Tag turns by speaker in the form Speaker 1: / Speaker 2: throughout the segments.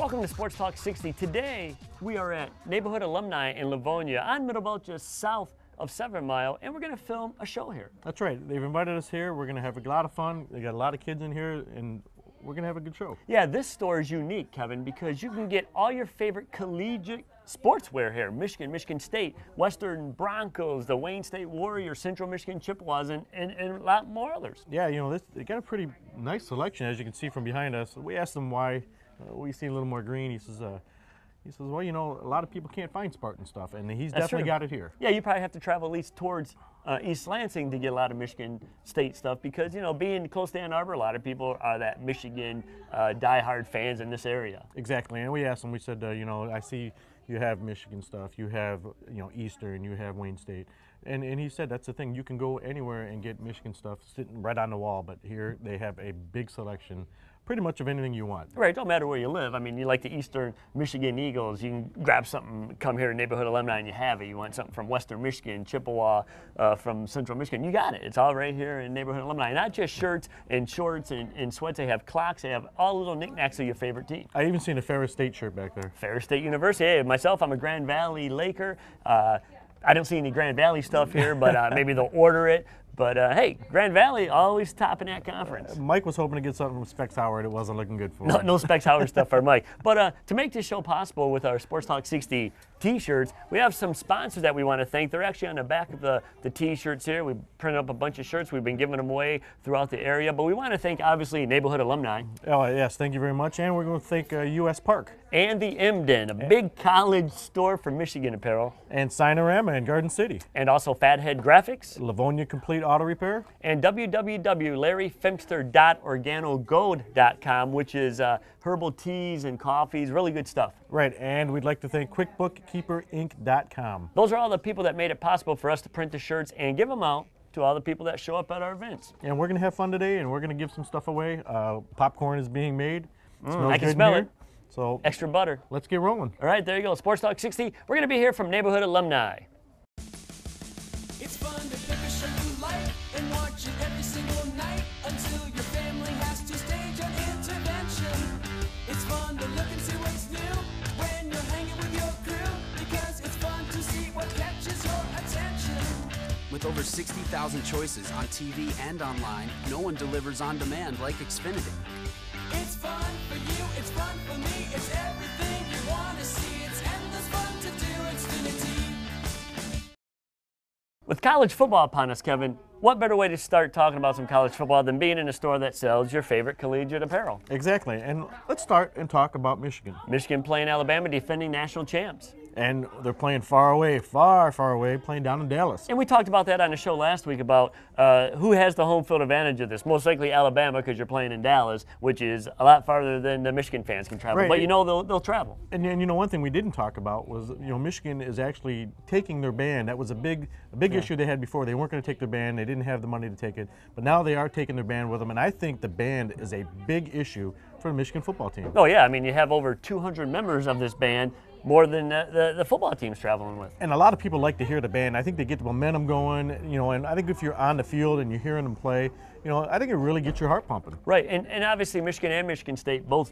Speaker 1: Welcome to Sports Talk 60. Today, we are at Neighborhood Alumni in Livonia on Middle Belt, just south of 7 Mile, and we're going to film a show here.
Speaker 2: That's right. They've invited us here. We're going to have a lot of fun. They got a lot of kids in here, and we're going to have a good show.
Speaker 1: Yeah, this store is unique, Kevin, because you can get all your favorite collegiate sportswear here. Michigan State, Western Broncos, the Wayne State Warriors, Central Michigan Chippewas, and a lot more others.
Speaker 2: Yeah, you know, they got a pretty nice selection, as you can see from behind us. We asked them why we see a little more green. He says, well, you know, a lot of people can't find Spartan stuff, and he's definitely got it here.
Speaker 1: Yeah, you probably have to travel at least towards East Lansing to get a lot of Michigan State stuff because, you know, being close to Ann Arbor, a lot of people are that Michigan diehard fans in this area.
Speaker 2: Exactly, and we asked them, we said, you know, I see you have Michigan stuff, you have, you know, Eastern, you have Wayne State. And he said that's the thing, you can go anywhere and get Michigan stuff sitting right on the wall, but here they have a big selection, pretty much of anything you want.
Speaker 1: Right, don't matter where you live. I mean, you like the Eastern Michigan Eagles, you can grab something, come here to Neighborhood Alumni and you have it. You want something from Western Michigan, Chippewa, from Central Michigan, you got it. It's all right here in Neighborhood Alumni. Not just shirts and shorts and sweats, they have clocks, they have all the little knickknacks of your favorite team.
Speaker 2: I even seen a Ferris State shirt back there.
Speaker 1: Ferris State University. Hey, myself, I'm a Grand Valley Laker. I don't see any Grand Valley stuff here, but maybe they'll order it. But hey, Grand Valley always topping that conference.
Speaker 2: Mike was hoping to get something from Specs Howard. It wasn't looking good for him.
Speaker 1: No Specs Howard stuff for Mike. But to make this show possible with our Sports Talk 60 T-shirts, we have some sponsors that we want to thank. They're actually on the back of the T-shirts here. We printed up a bunch of shirts. We've been giving them away throughout the area. But we want to thank, obviously, Neighborhood Alumni.
Speaker 2: Oh, yes, thank you very much. And we're going to thank U.S. Park.
Speaker 1: And the M-Den, a big college store for Michigan apparel.
Speaker 2: And Sinorama in Garden City.
Speaker 1: And also Fathead Graphics.
Speaker 2: Livonia Complete Auto Repair.
Speaker 1: And www.larryfemster.organogold.com, which is herbal teas and coffees, really good stuff.
Speaker 2: Right, and we'd like to thank QuickBookKeeperInc.com.
Speaker 1: Those are all the people that made it possible for us to print the shirts and give them out to all the people that show up at our events.
Speaker 2: And we're going to have fun today, and we're going to give some stuff away. Popcorn is being made.
Speaker 1: I can smell it.
Speaker 2: So
Speaker 1: extra butter.
Speaker 2: Let's get rolling.
Speaker 1: All right, there you go. Sports Talk 60. We're going to be here from Neighborhood Alumni.
Speaker 3: It's fun to pick a shirt you like and watch it every single night until your family has to stage an intervention. It's fun to look and see what's new when you're hanging with your crew because it's fun to see what catches your attention.
Speaker 4: With over 60,000 choices on TV and online, no one delivers on demand like Xfinity.
Speaker 3: It's fun for you, it's fun for me, it's everything you want to see. It's endless fun to do Xfinity.
Speaker 1: With college football upon us, Kevin, what better way to start talking about some college football than being in a store that sells your favorite collegiate apparel?
Speaker 2: Exactly, and let's start and talk about Michigan.
Speaker 1: Michigan playing Alabama, defending national champs.
Speaker 2: And they're playing far away, far away, playing down in Dallas.
Speaker 1: And we talked about that on the show last week about who has the home field advantage of this. Most likely Alabama because you're playing in Dallas, which is a lot farther than the Michigan fans can travel.
Speaker 2: Right.
Speaker 1: But you know they'll travel.
Speaker 2: And you know, one thing we didn't talk about was, you know, Michigan is actually taking their band. That was a big issue they had before. They weren't going to take their band. They didn't have the money to take it. But now they are taking their band with them. And I think the band is a big issue for the Michigan football team.
Speaker 1: Oh yeah, I mean you have over 200 members of this band, more than the football team's traveling with.
Speaker 2: And a lot of people like to hear the band. I think they get the momentum going, you know, and I think if you're on the field and you're hearing them play, you know, I think it really gets your heart pumping.
Speaker 1: Right, and obviously Michigan and Michigan State both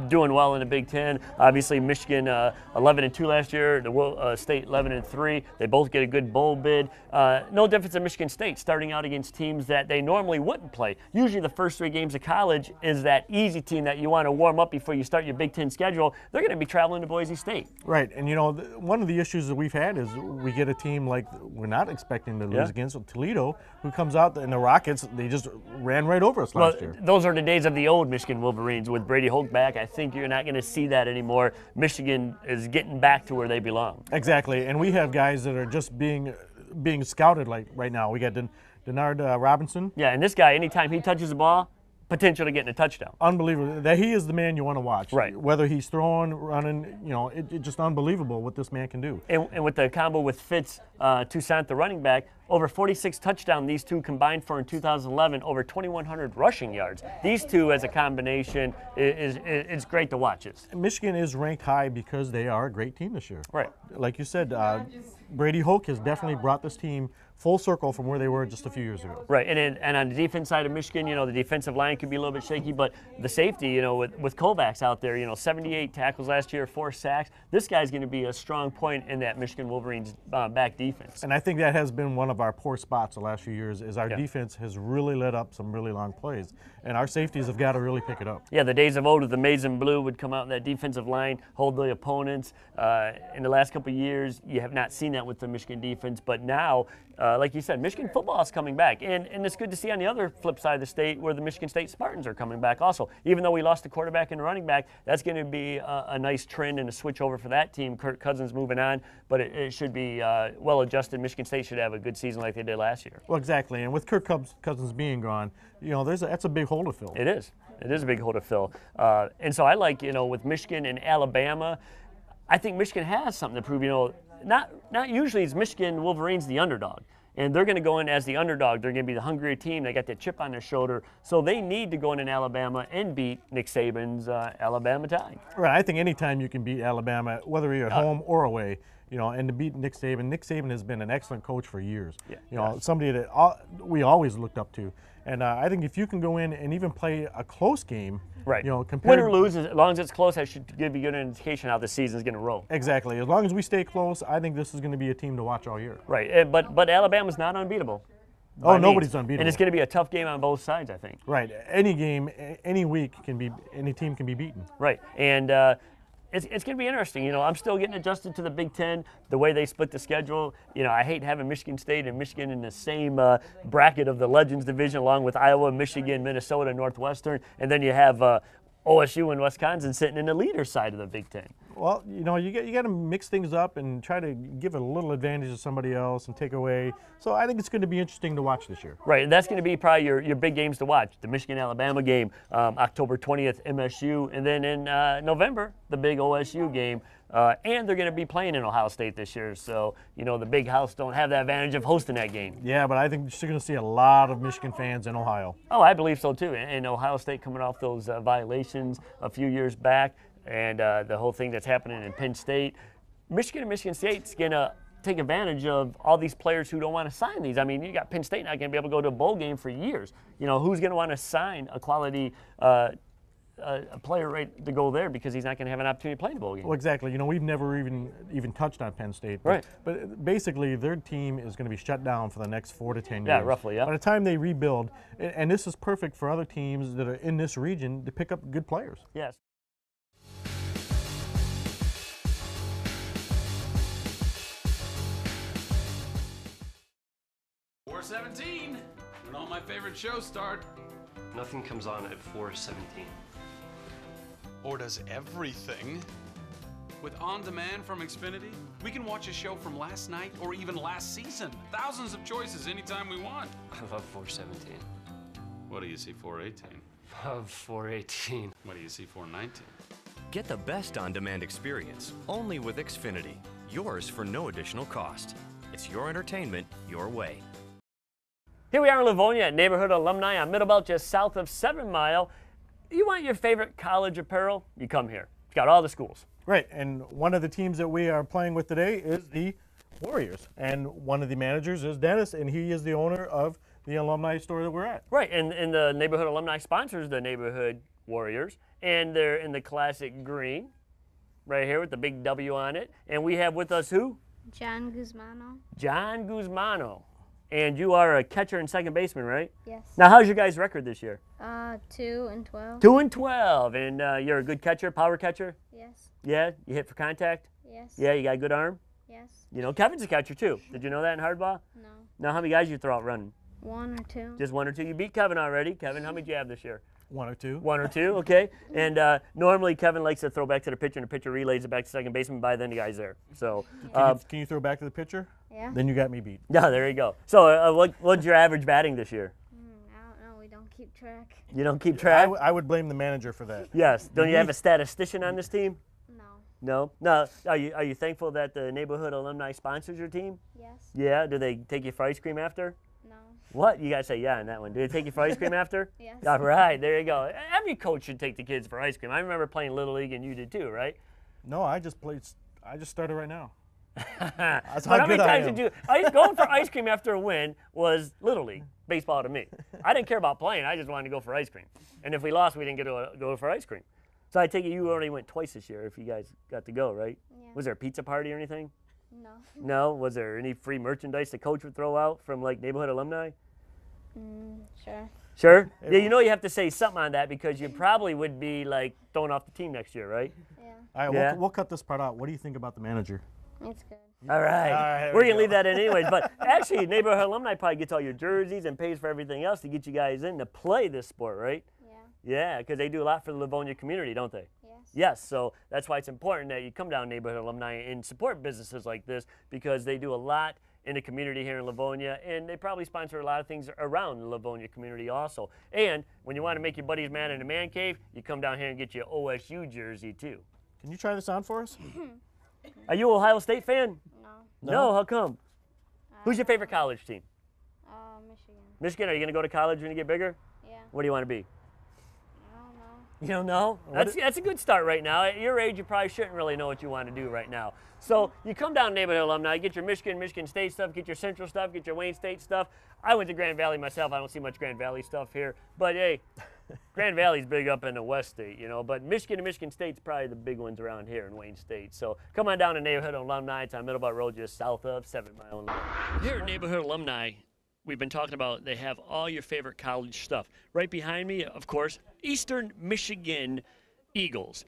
Speaker 1: doing well in the Big Ten. Obviously Michigan 11-2 last year, the State 11-3. They both get a good bowl bid. No difference in Michigan State starting out against teams that they normally wouldn't play. Usually the first 3 games of college is that easy team that you want to warm up before you start your Big Ten schedule. They're going to be traveling to Boise State.
Speaker 2: Right, and you know, one of the issues that we've had is we get a team like we're not expecting to lose against Toledo, who comes out, and the Rockets, they just ran right over us last year.
Speaker 1: Those are the days of the old Michigan Wolverines with Brady Hoke back. I think you're not going to see that anymore. Michigan is getting back to where they belong.
Speaker 2: Exactly, and we have guys that are just being scouted like right now. We got Denard Robinson.
Speaker 1: Yeah, and this guy, anytime he touches the ball, potential to getting a touchdown.
Speaker 2: Unbelievable. That he is the man you want to watch.
Speaker 1: Right.
Speaker 2: Whether he's throwing, running, you know, it's just unbelievable what this man can do.
Speaker 1: And with the combo with Fitz Toussaint, the running back, over 46 touchdowns these two combined for in 2011, over 2,100 rushing yards. These two as a combination it's great to watch.
Speaker 2: Michigan is ranked high because they are a great team this year.
Speaker 1: Right.
Speaker 2: Like you said, Brady Hoke has definitely brought this team full circle from where they were just a few years ago.
Speaker 1: Right, and on the defense side of Michigan, the defensive line could be a little bit shaky, but the safety, with Kovacs out there, 78 tackles last year, 4 sacks. This guy's going to be a strong point in that Michigan Wolverines back defense.
Speaker 2: And I think that has been one of our poor spots the last few years, is our defense has really let up some really long plays, and our safeties have got to really pick it up.
Speaker 1: Yeah, the days of old with the maize and blue would come out in that defensive line, hold the opponents. In the last couple of years, you have not seen that with the Michigan defense, but now, like you said, Michigan football is coming back, and it's good to see on the other flip side of the state where the Michigan State Spartans are coming back also. Even though we lost the quarterback and the running back, that's going to be a nice trend and a switch over for that team. Kirk Cousins moving on, but it should be well adjusted. Michigan State should have a good season like they did last year.
Speaker 2: Well, exactly, and with Kirk Cousins being gone, that's a big hole to fill.
Speaker 1: It is. It is a big hole to fill. And so I like, with Michigan and Alabama, I think Michigan has something to prove. Not usually is Michigan Wolverines the underdog. And they're going to go in as the underdog. They're going to be the hungrier team. They got that chip on their shoulder. So they need to go in Alabama and beat Nick Saban's Alabama Tide.
Speaker 2: Right. I think anytime you can beat Alabama, whether you're at home or away, and to beat Nick Saban. Nick Saban has been an excellent coach for years.
Speaker 1: Yeah.
Speaker 2: Somebody that we always looked up to. And I think if you can go in and even play a close game,
Speaker 1: right.
Speaker 2: Compared
Speaker 1: win or lose, as long as it's close, that should give you a good indication how the season's going to roll.
Speaker 2: Exactly. As long as we stay close, I think this is going to be a team to watch all year.
Speaker 1: Right. But Alabama's not unbeatable.
Speaker 2: Oh, nobody's unbeatable.
Speaker 1: And it's going to be a tough game on both sides, I think.
Speaker 2: Right. Any game, any week any team can be beaten.
Speaker 1: Right. And it's going to be interesting. I'm still getting adjusted to the Big Ten, the way they split the schedule. I hate having Michigan State and Michigan in the same bracket of the Legends Division, along with Iowa, Michigan, Minnesota, Northwestern, and then you have OSU and Wisconsin sitting in the leader side of the Big Ten.
Speaker 2: Well, you got to mix things up and try to give a little advantage to somebody else and take away. So I think it's going to be interesting to watch this year.
Speaker 1: Right, and that's going to be probably your big games to watch. The Michigan-Alabama game, October 20th, MSU, and then in November, the big OSU game. And they're going to be playing in Ohio State this year, so the Big House don't have that advantage of hosting that game.
Speaker 2: Yeah, but I think you're going to see a lot of Michigan fans in Ohio.
Speaker 1: Oh, I believe so too. And Ohio State coming off those violations a few years back, and the whole thing that's happening in Penn State. Michigan and Michigan State's going to take advantage of all these players who don't want to sign these. I mean, you got Penn State not going to be able to go to a bowl game for years. Who's going to want to sign a quality a player right to go there because he's not going to have an opportunity to play in the bowl game?
Speaker 2: Well, exactly. We've never even touched on Penn State.
Speaker 1: Right.
Speaker 2: But basically, their team is going to be shut down for the next 4 to 10 years.
Speaker 1: Yeah, roughly, yeah.
Speaker 2: By the time they rebuild, and this is perfect for other teams that are in this region to pick up good players.
Speaker 1: Yes.
Speaker 4: .417, when all my favorite shows start.
Speaker 5: Nothing comes on at 4:17.
Speaker 6: Or does everything?
Speaker 4: With On Demand from Xfinity, we can watch a show from last night or even last season. Thousands of choices anytime we want.
Speaker 5: I love 4:17.
Speaker 4: What do you see 418?
Speaker 5: Love 4:18.
Speaker 4: What do you see 419?
Speaker 7: Get the best on-demand experience only with Xfinity. Yours for no additional cost. It's your entertainment, your way.
Speaker 1: Here we are in Livonia at Neighborhood Alumni on Middlebelt, just south of 7 Mile. You want your favorite college apparel? You come here. It's got all the schools.
Speaker 2: Right, and one of the teams that we are playing with today is the Warriors, and one of the managers is Dennis, and he is the owner of the alumni store that we're at.
Speaker 1: Right, and the Neighborhood Alumni sponsors the Neighborhood Warriors, and they're in the classic green, right here with the big W on it. And we have with us who?
Speaker 8: John Guzmano.
Speaker 1: John Guzmano. And you are a catcher and second baseman, right?
Speaker 8: Yes.
Speaker 1: Now, how's your guys' record this year?
Speaker 8: 2-12.
Speaker 1: 2-12. And you're a good catcher, power catcher?
Speaker 8: Yes.
Speaker 1: Yeah? You hit for contact?
Speaker 8: Yes.
Speaker 1: Yeah, you got a good arm?
Speaker 8: Yes.
Speaker 1: Kevin's a catcher too. Did you know that in hardball?
Speaker 8: No.
Speaker 1: Now, how many guys you throw out running?
Speaker 8: 1 or 2.
Speaker 1: Just 1 or 2. You beat Kevin already. Kevin, how many did you have this year?
Speaker 2: 1 or 2.
Speaker 1: 1 or 2, okay. And normally Kevin likes to throw back to the pitcher, and the pitcher relays it back to second baseman. By then, the guy's there. So,
Speaker 2: Can you throw back to the pitcher?
Speaker 8: Yeah.
Speaker 2: Then you got me beat.
Speaker 1: yeah, there you go. So, what's your average batting this year?
Speaker 8: I don't know. We don't keep track.
Speaker 1: You don't keep track?
Speaker 2: I would blame the manager for that.
Speaker 1: Yes. Don't you have a statistician on this team?
Speaker 8: No.
Speaker 1: No. No. Are you thankful that the Neighborhood Alumni sponsors your team?
Speaker 8: Yes.
Speaker 1: Yeah. Do they take you for ice cream after?
Speaker 8: No.
Speaker 1: What? You gotta say yeah on that one. Do they take you for ice cream after?
Speaker 8: Yes.
Speaker 1: All right. There you go. Every coach should take the kids for ice cream. I remember playing Little League, and you did too, right?
Speaker 2: No, I just started right now. That's
Speaker 1: But
Speaker 2: how
Speaker 1: how many
Speaker 2: good I
Speaker 1: times
Speaker 2: am.
Speaker 1: did you? Going for ice cream after a win was Little League baseball to me. I didn't care about playing. I just wanted to go for ice cream. And if we lost, we didn't get to go for ice cream. So I take it you already went twice this year if you guys got to go, right?
Speaker 8: Yeah.
Speaker 1: Was there a pizza party or anything?
Speaker 8: No.
Speaker 1: No? Was there any free merchandise the coach would throw out from like neighborhood alumni?
Speaker 8: Sure.
Speaker 1: Sure. Yeah, you know you have to say something on that because you probably would be like thrown off the team next year, right?
Speaker 8: Yeah.
Speaker 2: All right,
Speaker 1: Yeah.
Speaker 2: we'll cut this part out. What do you think about the manager?
Speaker 8: It's good.
Speaker 1: All right.
Speaker 2: there
Speaker 1: We're
Speaker 2: we
Speaker 1: going to
Speaker 2: go.
Speaker 1: leave that in anyways. But actually, neighborhood alumni probably gets all your jerseys and pays for everything else to get you guys in to play this sport, right?
Speaker 8: Yeah.
Speaker 1: Yeah, because they do a lot for the Livonia community, don't they?
Speaker 8: Yes.
Speaker 1: Yes, so that's why it's important that you come down neighborhood alumni and support businesses like this because they do a lot in the community here in Livonia, and they probably sponsor a lot of things around the Livonia community also. And when you want to make your buddies mad in the man cave, you come down here and get your OSU jersey too.
Speaker 2: Can you try this on for us?
Speaker 1: Are you an Ohio State fan?
Speaker 8: No.
Speaker 1: No, how come? Who's your favorite college team?
Speaker 8: Michigan.
Speaker 1: Michigan, are you going to go to college when you get bigger?
Speaker 8: Yeah.
Speaker 1: What do you want to be?
Speaker 8: I don't know.
Speaker 1: You don't know? That's a good start right now. At your age, you probably shouldn't really know what you want to do right now. So you come down neighborhood alumni, get your Michigan State stuff, get your Central stuff, get your Wayne State stuff. I went to Grand Valley myself. I don't see much Grand Valley stuff here. But hey, Grand Valley's big up in the West State, you know. But Michigan and Michigan State's probably the big ones around here in Wayne State. So come on down to neighborhood alumni. It's on Middleborough Road, just south of 7 Mile Line. Here at neighborhood alumni, we've been talking about they have all your favorite college stuff. Right behind me, of course, Eastern Michigan Eagles.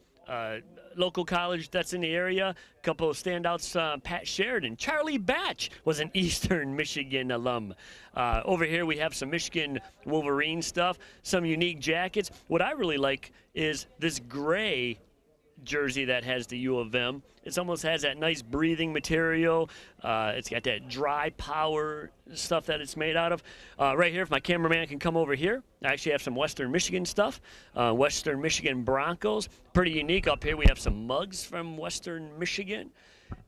Speaker 1: Local college that's in the area. A couple of standouts, Pat Sheridan. Charlie Batch was an Eastern Michigan alum. Over here we have some Michigan Wolverine stuff, some unique jackets. What I really like is this gray jersey that has the U of M. It almost has that nice breathing material. It's got that dry power stuff that it's made out of. Right here, if my cameraman can come over here, I actually have some Western Michigan stuff. Western Michigan Broncos. Pretty unique. Up here we have some mugs from Western Michigan.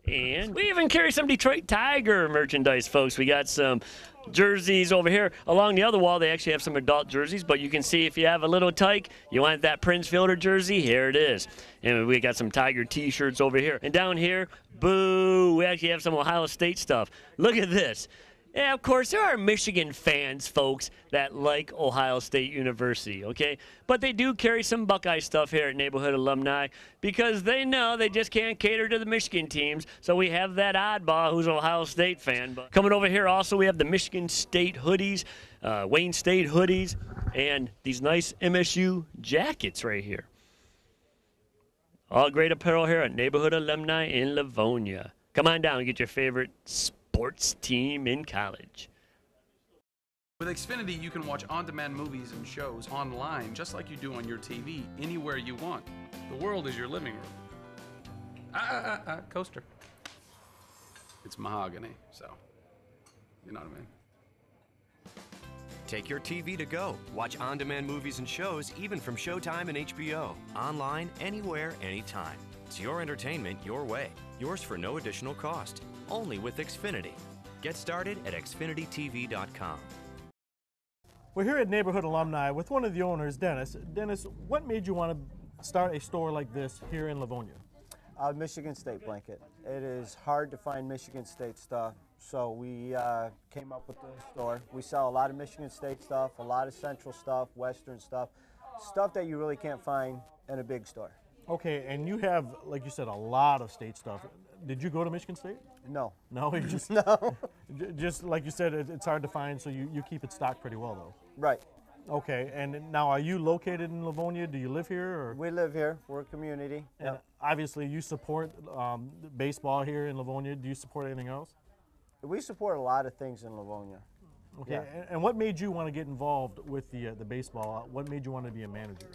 Speaker 1: And we even carry some Detroit Tiger merchandise, folks. We got some jerseys over here. Along the other wall, they actually have some adult jerseys, but you can see if you have a little tyke, you want that Prince Fielder jersey, here it is. And we got some Tiger t-shirts over here. And down here, boo, we actually have some Ohio State stuff. Look at this. Yeah, of course, there are Michigan fans, folks, that like Ohio State University, okay? But they do carry some Buckeye stuff here at Neighborhood Alumni because they know they just can't cater to the Michigan teams. So we have that oddball who's an Ohio State fan. But coming over here also, we have the Michigan State hoodies, Wayne State hoodies, and these nice MSU jackets right here. All great apparel here at Neighborhood Alumni in Livonia. Come on down and get your favorite sports team in college.
Speaker 4: With Xfinity, you can watch on-demand movies and shows online just like you do on your TV, anywhere you want. The world is your living room. Coaster. It's mahogany, so you know what I mean.
Speaker 7: Take your TV to go. Watch on-demand movies and shows even from Showtime and HBO. Online, anywhere, anytime. It's your entertainment your way. Yours for no additional cost. Only with Xfinity. Get started at xfinitytv.com.
Speaker 2: We're here at Neighborhood Alumni with one of the owners, Dennis. Dennis, what made you want to start a store like this here in Livonia?
Speaker 9: Michigan State blanket. It is hard to find Michigan State stuff, so we came up with the store. We sell a lot of Michigan State stuff, a lot of Central stuff, Western stuff, stuff that you really can't find in a big store.
Speaker 2: Okay, and you have, like you said, a lot of state stuff. Did you go to Michigan State?
Speaker 9: No.
Speaker 2: No, you just
Speaker 9: No.
Speaker 2: Just like you said, it's hard to find, so you keep it stocked pretty well, though.
Speaker 9: Right.
Speaker 2: Okay, and now are you located in Livonia? Do you live here? Or?
Speaker 9: We live here. We're a community.
Speaker 2: And
Speaker 9: Yep.
Speaker 2: obviously, you support baseball here in Livonia. Do you support anything else?
Speaker 9: We support a lot of things in Livonia.
Speaker 2: Okay,
Speaker 9: Yeah.
Speaker 2: and what made you want to get involved with the baseball? What made you want to be a manager?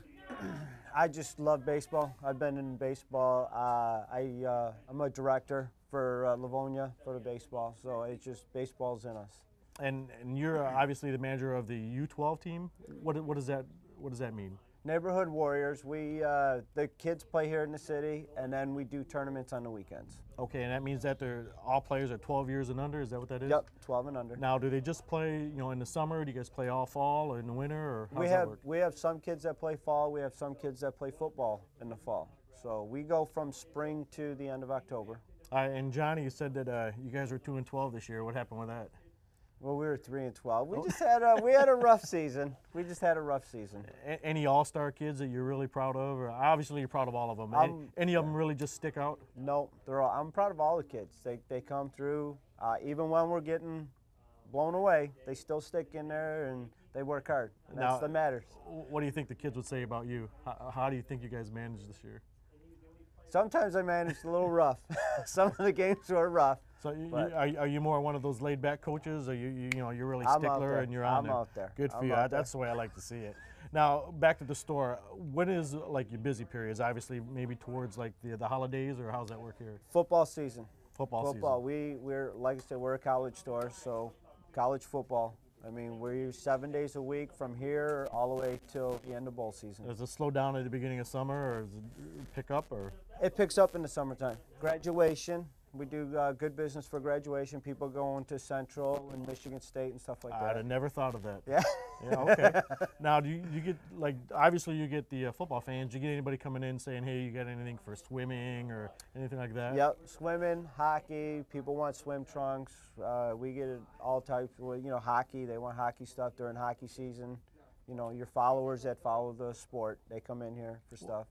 Speaker 9: I just love baseball. I've been in baseball. I'm a director for Livonia for the baseball, so it's just baseball's in us.
Speaker 2: And you're obviously the manager of the U12 team. What does that mean?
Speaker 9: Neighborhood Warriors. We the kids play here in the city, and then we do tournaments on the weekends.
Speaker 2: Okay, and that means that all players are 12 years and under. Is that what that is?
Speaker 9: Yep, 12 and under.
Speaker 2: Now, do they just play, in the summer? Do you guys play all fall or in the winter, or how does that work?
Speaker 9: We have some kids that play fall. We have some kids that play football in the fall. So we go from spring to the end of October.
Speaker 2: And Johnny, you said that you guys were 2-12 this year. What happened with that?
Speaker 9: Well, we were 3-12. We just had a rough season. We just had a rough season.
Speaker 2: Any all-star kids that you're really proud of? Or obviously, you're proud of all of them. Any of them really just stick out?
Speaker 9: No, they're all. I'm proud of all the kids. They come through. Even when we're getting blown away, they still stick in there and they work hard. And that's what matters.
Speaker 2: What do you think the kids would say about you? How do you think you guys managed this year?
Speaker 9: Sometimes I managed a little rough. Some of the games were rough.
Speaker 2: So are you more one of those laid-back coaches, or you're really stickler and you're on there?
Speaker 9: I'm out there.
Speaker 2: Good for you. That's the way I like to see it. Now back to the store. When is like your busy periods? Obviously, maybe towards like the holidays, or how's that work here?
Speaker 9: Football season.
Speaker 2: Football season.
Speaker 9: We're like I said, we're a college store, so college football. I mean, we're 7 days a week from here all the way till the end of bowl season.
Speaker 2: Does it slow down at the beginning of summer, or does it pick up, or?
Speaker 9: It picks up in the summertime. Graduation. We do good business for graduation. People going to Central and Michigan State and stuff like that.
Speaker 2: I'd have never thought of that.
Speaker 9: Yeah.
Speaker 2: Yeah. Okay. Now, do you get, like, obviously you get the football fans. Do you get anybody coming in saying, hey, you got anything for swimming or anything like that?
Speaker 9: Yep. Swimming, hockey. People want swim trunks. We get all types. Hockey. They want hockey stuff during hockey season. Your followers that follow the sport, they come in here for stuff.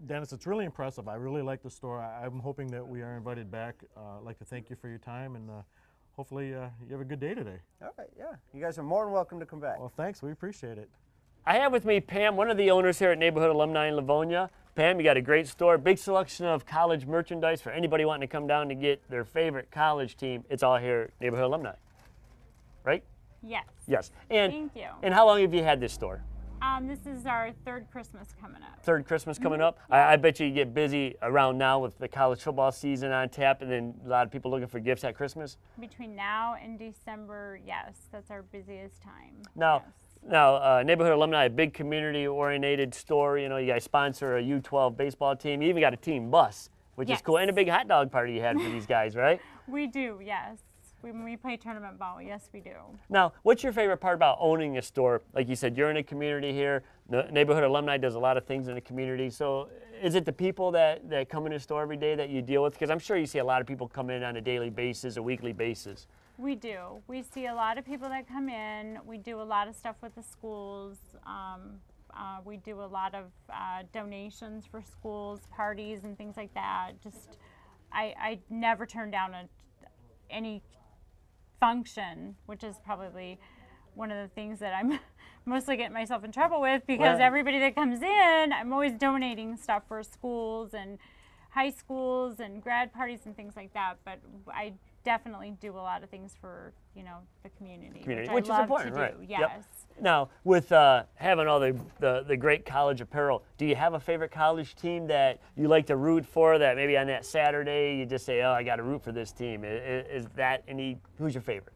Speaker 2: Dennis, it's really impressive. I really like the store. I'm hoping that we are invited back. I'd like to thank you for your time, and hopefully you have a good day today.
Speaker 9: All right, yeah. You guys are more than welcome to come back.
Speaker 2: Well, thanks. We appreciate it.
Speaker 1: I have with me Pam, one of the owners here at Neighborhood Alumni in Livonia. Pam, you got a great store, big selection of college merchandise for anybody wanting to come down to get their favorite college team. It's all here at Neighborhood Alumni, right?
Speaker 10: Yes.
Speaker 1: Yes. And,
Speaker 10: thank you.
Speaker 1: And how long have you had this store?
Speaker 10: This is our third Christmas coming up.
Speaker 1: Third Christmas coming up? I bet you get busy around now with the college football season on tap, and then a lot of people looking for gifts at Christmas?
Speaker 10: Between now and December, yes, that's our busiest time.
Speaker 1: Now,
Speaker 10: yes.
Speaker 1: Neighborhood Alumni, a big community-oriented store. You guys sponsor a U12 baseball team. You even got a team bus, which is cool, and a big hot dog party you had for these guys, right?
Speaker 10: We do, yes. When we play tournament ball, yes, we do.
Speaker 1: Now, what's your favorite part about owning a store? Like you said, you're in a community here. The Neighborhood Alumni does a lot of things in the community. So is it the people that come in the store every day that you deal with? Because I'm sure you see a lot of people come in on a daily basis, a weekly basis.
Speaker 10: We do. We see a lot of people that come in. We do a lot of stuff with the schools. We do a lot of donations for schools, parties, and things like that. Just, I never turn down any function, which is probably one of the things that I'm mostly getting myself in trouble with, because everybody that comes in, I'm always donating stuff for schools and high schools and grad parties and things like that. But I definitely do a lot of things for the community,
Speaker 1: which
Speaker 10: I love
Speaker 1: is important,
Speaker 10: to do.
Speaker 1: right?
Speaker 10: Yes.
Speaker 1: Yep. Now, with having all the great college apparel, do you have a favorite college team that you like to root for? That maybe on that Saturday you just say, "Oh, I got to root for this team." Is that any? Who's your favorite?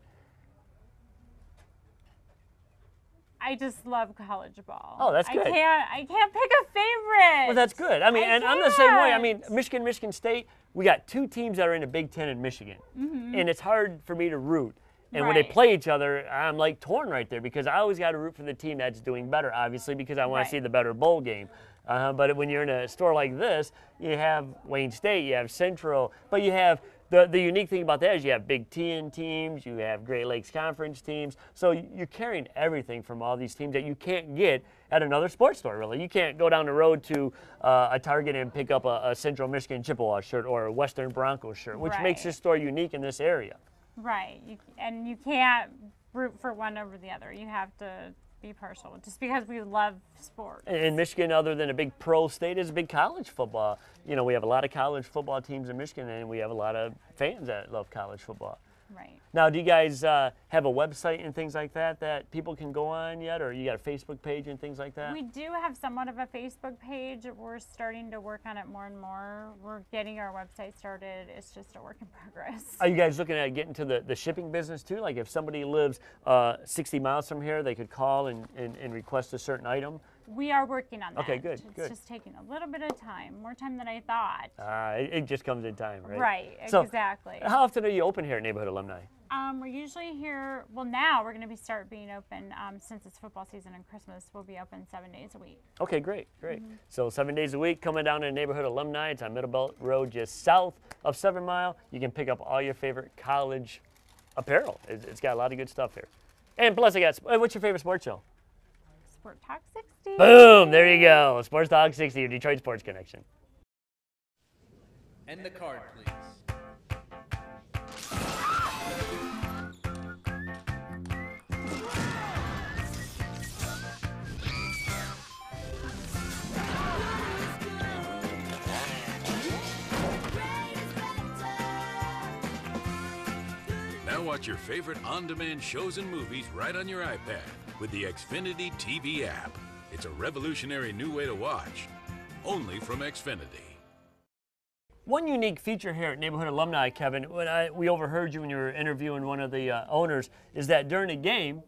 Speaker 10: I just love college ball.
Speaker 1: Oh, that's good.
Speaker 10: I can't pick a favorite.
Speaker 1: Well, that's good. I mean, I'm the same way. I mean, Michigan State, we got two teams that are in the Big Ten in Michigan, and it's hard for me to root. And when they play each other, I'm like torn right there, because I always got to root for the team that's doing better, obviously, because I want to see the better bowl game. But when you're in a store like this, you have Wayne State, you have Central, but you have the unique thing about that is you have Big Ten teams, you have Great Lakes Conference teams, so you're carrying everything from all these teams that you can't get at another sports store, really. You can't go down the road to a Target and pick up a Central Michigan Chippewa shirt or a Western Broncos shirt, which makes this store unique in this area.
Speaker 10: Right, and you can't root for one over the other. You have to be partial, just because we love sports.
Speaker 1: And Michigan, other than a big pro state, is a big college football. We have a lot of college football teams in Michigan, and we have a lot of fans that love college football.
Speaker 10: Right.
Speaker 1: Now, do you guys have a website and things like that people can go on yet, or you got a Facebook page and things like that?
Speaker 10: We do have somewhat of a Facebook page. We're starting to work on it more and more. We're getting our website started. It's just a work in progress.
Speaker 1: Are you guys looking at getting to the shipping business too? Like if somebody lives 60 miles from here, they could call and request a certain item?
Speaker 10: We are working on that.
Speaker 1: Okay, good,
Speaker 10: It's
Speaker 1: good.
Speaker 10: just taking a little bit of time, more time than I thought.
Speaker 1: It just comes in time, right?
Speaker 10: Right,
Speaker 1: So,
Speaker 10: exactly.
Speaker 1: How often are you open here at Neighborhood Alumni?
Speaker 10: We're usually here, well now we're going to start being open since it's football season and Christmas, we'll be open 7 days a week.
Speaker 1: Okay, great, great. So 7 days a week, coming down to Neighborhood Alumni. It's on Middle Belt Road, just south of 7 Mile. You can pick up all your favorite college apparel. It's got a lot of good stuff here. And plus, I got, what's your favorite sports show?
Speaker 10: Sport Talk 60.
Speaker 1: Boom, there you go. Sports Talk 60, your Detroit Sports Connection.
Speaker 11: And the card, please.
Speaker 12: Now watch your favorite on-demand shows and movies right on your iPad with the Xfinity TV app. It's a revolutionary new way to watch, only from Xfinity.
Speaker 1: One unique feature here at Neighborhood Alumni, Kevin, when we overheard you when you were interviewing one of the owners, is that during a game,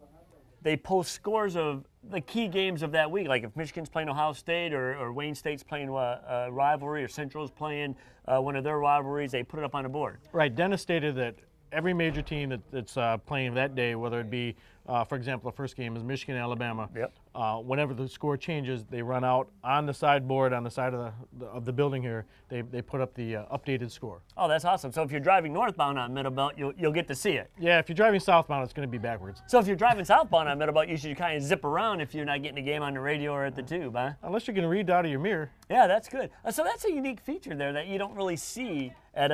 Speaker 1: they post scores of the key games of that week. Like if Michigan's playing Ohio State or Wayne State's playing a rivalry or Central's playing one of their rivalries, they put it up on the board.
Speaker 2: Right. Dennis stated that every major team that's playing that day, whether it be, for example, the first game is Michigan, Alabama.
Speaker 1: Yep.
Speaker 2: Whenever the score changes, they run out on the sideboard on the side of the building here. They put up the updated score.
Speaker 1: Oh, that's awesome. So if you're driving northbound on Middle Belt, you'll get to see it.
Speaker 2: Yeah, if you're driving southbound, it's going to be backwards.
Speaker 1: So if you're driving southbound on Middle Belt, you should kind of zip around if you're not getting the game on the radio or at the tube, huh?
Speaker 2: Unless you're going to read out of your mirror.
Speaker 1: Yeah, that's good. So that's a unique feature there that you don't really see at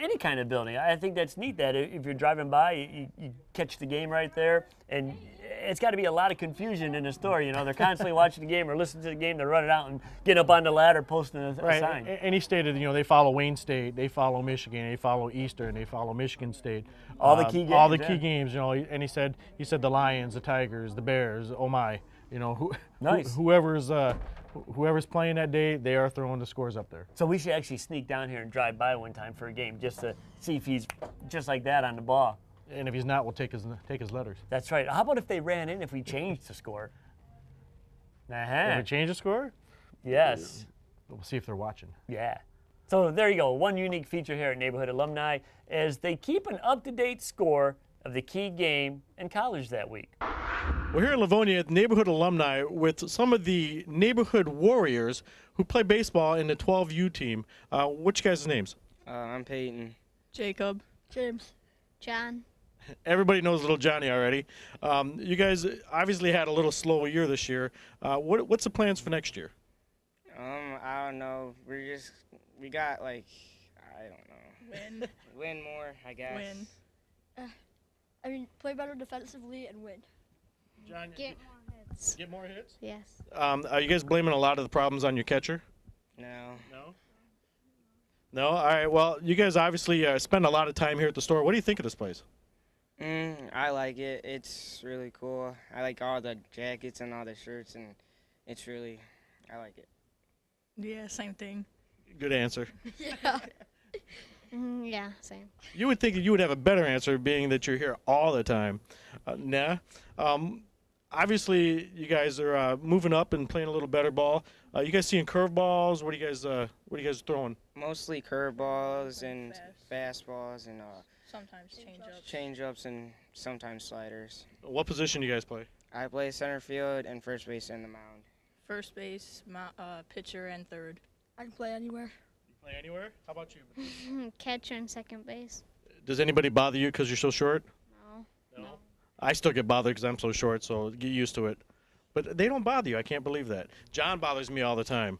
Speaker 1: any kind of building. I think that's neat that if you're driving by, you catch the game right there, and it's got to be a lot of confusion in the store. You know, they're constantly watching the game or listening to the game, they're running out and getting up on the ladder, posting a sign.
Speaker 2: And he stated, they follow Wayne State, they follow Michigan, they follow Eastern, they follow Michigan State.
Speaker 1: All the key games.
Speaker 2: All the key games, and he said the Lions, the Tigers, the Bears, oh my,
Speaker 1: nice.
Speaker 2: Whoever's playing that day, they are throwing the scores up there.
Speaker 1: So we should actually sneak down here and drive by one time for a game just to see if he's just like that on the ball.
Speaker 2: And if he's not, we'll take his letters.
Speaker 1: That's right. How about if they ran in if we changed the score?
Speaker 2: If we change the score?
Speaker 1: Yes.
Speaker 2: We'll see if they're watching.
Speaker 1: Yeah. So there you go. One unique feature here at Neighborhood Alumni is they keep an up-to-date score of the key game in college that week.
Speaker 2: We're here in Livonia at Neighborhood Alumni with some of the Neighborhood Warriors who play baseball in the 12U team. What's your guys' names?
Speaker 13: I'm Peyton.
Speaker 8: Jacob. James. John.
Speaker 2: Everybody knows little Johnny already. You guys obviously had a little slow year this year. What's the plans for next year?
Speaker 13: I don't know. We got I don't know. Win more, I guess.
Speaker 8: Play better defensively and win.
Speaker 2: John,
Speaker 8: get more hits.
Speaker 2: Get more hits?
Speaker 8: Yes.
Speaker 2: Are you guys blaming a lot of the problems on your catcher?
Speaker 13: No.
Speaker 2: No? All right. Well, you guys obviously spend a lot of time here at the store. What do you think of this place?
Speaker 13: I like it. It's really cool. I like all the jackets and all the shirts, and I like it.
Speaker 14: Yeah, same thing.
Speaker 2: Good answer.
Speaker 8: Yeah. Yeah, same.
Speaker 2: You would think that you would have a better answer, being that you're here all the time. Nah. Obviously, you guys are moving up and playing a little better ball. You guys seeing curveballs? What are you guys throwing?
Speaker 13: Mostly curveballs and fastballs and
Speaker 14: sometimes
Speaker 13: change-ups and sometimes sliders.
Speaker 2: What position do you guys play?
Speaker 13: I play center field and first base and the mound.
Speaker 14: First base, pitcher, and third.
Speaker 8: I can play anywhere.
Speaker 2: You play anywhere? How about you?
Speaker 8: Catcher and second base.
Speaker 2: Does anybody bother you because you're so short?
Speaker 8: No.
Speaker 2: I still get bothered because I'm so short, so get used to it. But they don't bother you. I can't believe that. John bothers me all the time.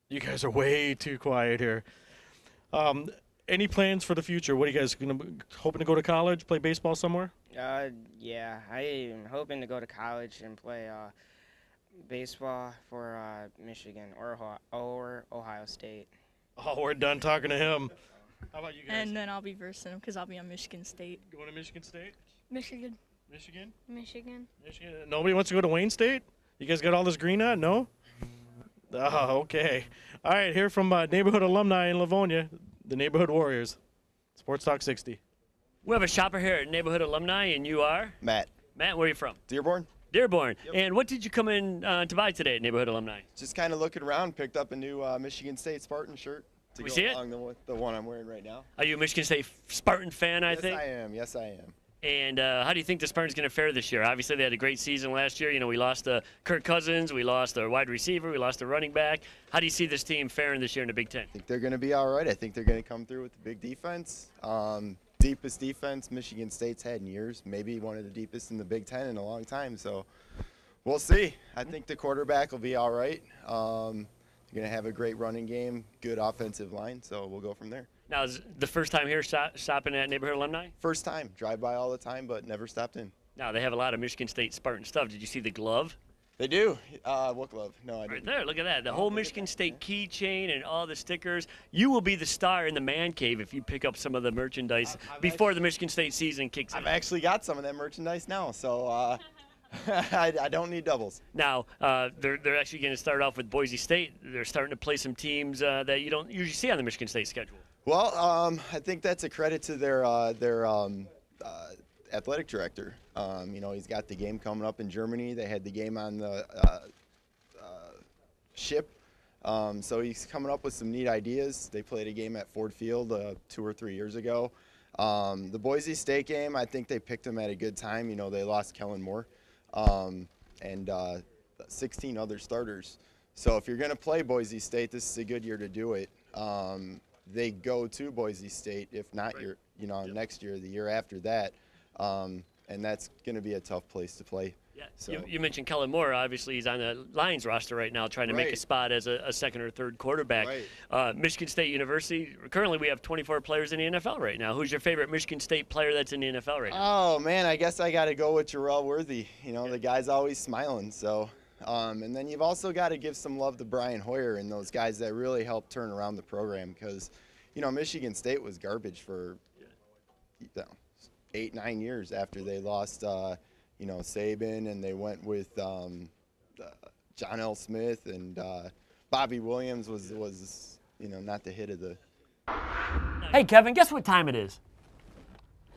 Speaker 2: You guys are way too quiet here. Any plans for the future? What are you guys hoping to go to college, play baseball somewhere?
Speaker 13: Yeah, I am hoping to go to college and play baseball for Michigan or Ohio State.
Speaker 2: Oh, we're done talking to him. How about you guys?
Speaker 14: And then I'll be versing him because I'll be on Michigan State.
Speaker 2: Going to Michigan State?
Speaker 8: Michigan.
Speaker 2: Michigan?
Speaker 8: Michigan.
Speaker 2: Michigan. Nobody wants to go to Wayne State? You guys got all this green on? No? Oh, okay. All right, here from Neighborhood Alumni in Livonia, the Neighborhood Warriors. Sports Talk 60.
Speaker 1: We have a shopper here at Neighborhood Alumni, and you are?
Speaker 15: Matt.
Speaker 1: Matt, where are you from?
Speaker 15: Dearborn.
Speaker 1: Dearborn. And what did you come in to buy today at Neighborhood Alumni?
Speaker 11: Just kind of looking around, picked up a new Michigan State Spartan shirt to
Speaker 1: We
Speaker 11: go
Speaker 1: see it?
Speaker 11: along with the one I'm wearing right now.
Speaker 1: Are you a Michigan State Spartan fan, I think?
Speaker 11: Yes, I am. Yes, I am.
Speaker 1: And how do you think the Spartans going to fare this year? Obviously, they had a great season last year. You know, we lost Kirk Cousins, we lost our wide receiver, we lost a running back. How do you see this team faring this year in the Big Ten?
Speaker 11: I think they're going to be all right. I think they're going to come through with the big defense. Deepest defense Michigan State's had in years, maybe one of the deepest in the Big Ten in a long time. So we'll see. I think the quarterback will be all right. They're going to have a great running game, good offensive line, so we'll go from there.
Speaker 1: Now, is the first time here shopping at Neighborhood Alumni?
Speaker 11: First time. Drive by all the time, but never stopped in.
Speaker 1: Now, they have a lot of Michigan State Spartan stuff. Did you see the glove?
Speaker 11: They do. What glove? No, I
Speaker 1: Right
Speaker 11: didn't.
Speaker 1: there, look at that. The whole Michigan State keychain and all the stickers. You will be the star in the man cave if you pick up some of the merchandise before the Michigan State season kicks in.
Speaker 11: I've actually got some of that merchandise now, so I don't need doubles.
Speaker 1: Now, they're actually going to start off with Boise State. They're starting to play some teams that you don't usually see on the Michigan State schedule.
Speaker 11: Well, I think that's a credit to their athletic director. You know, he's got the game coming up in Germany. They had the game on the ship. So he's coming up with some neat ideas. They played a game at Ford Field 2 or 3 years ago. The Boise State game, I think they picked them at a good time. You know, they lost Kellen Moore and 16 other starters. So if you're going to play Boise State, this is a good year to do it. They go to Boise State, if not next year, the year after that, and that's going to be a tough place to play.
Speaker 1: Yeah.
Speaker 11: So.
Speaker 1: You mentioned Kellen Moore. Obviously, he's on the Lions roster right now, trying to make a spot as a second or third quarterback. Michigan State University. Currently, we have 24 players in the NFL right now. Who's your favorite Michigan State player that's in the NFL right now?
Speaker 11: Oh man, I guess I got to go with Jarrell Worthy. You know, the guy's always smiling. So, and then you've also got to give some love to Brian Hoyer and those guys that really helped turn around the program because, you know, Michigan State was garbage for 8-9 years after they lost. You know, Saban, and they went with John L. Smith, and Bobby Williams was you know, not the hit of the.
Speaker 1: Hey, Kevin, guess what time it is?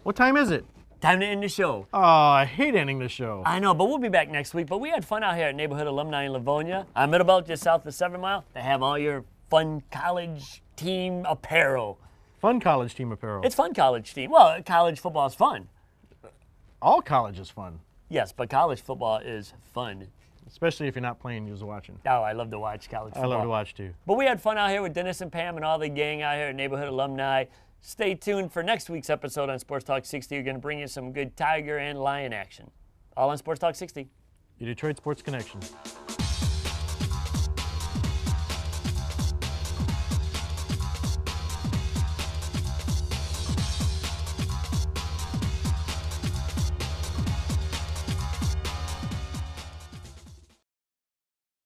Speaker 2: What time is it?
Speaker 1: Time to end the show.
Speaker 2: Oh, I hate ending the show.
Speaker 1: I know, but we'll be back next week. But we had fun out here at Neighborhood Alumni in Livonia. I'm at about just south of 7 Mile. They have all your fun college team apparel.
Speaker 2: Fun college team apparel.
Speaker 1: It's fun college team. Well, college football is fun.
Speaker 2: All college is fun.
Speaker 1: Yes, but college football is fun.
Speaker 2: Especially if you're not playing, you're just watching.
Speaker 1: Oh, I love to watch college football.
Speaker 2: I love to watch too.
Speaker 1: But we had fun out here with Dennis and Pam and all the gang out here at Neighborhood Alumni. Stay tuned for next week's episode on Sports Talk 60. We're going to bring you some good Tiger and Lion action. All on Sports Talk 60.
Speaker 2: Your Detroit Sports Connection.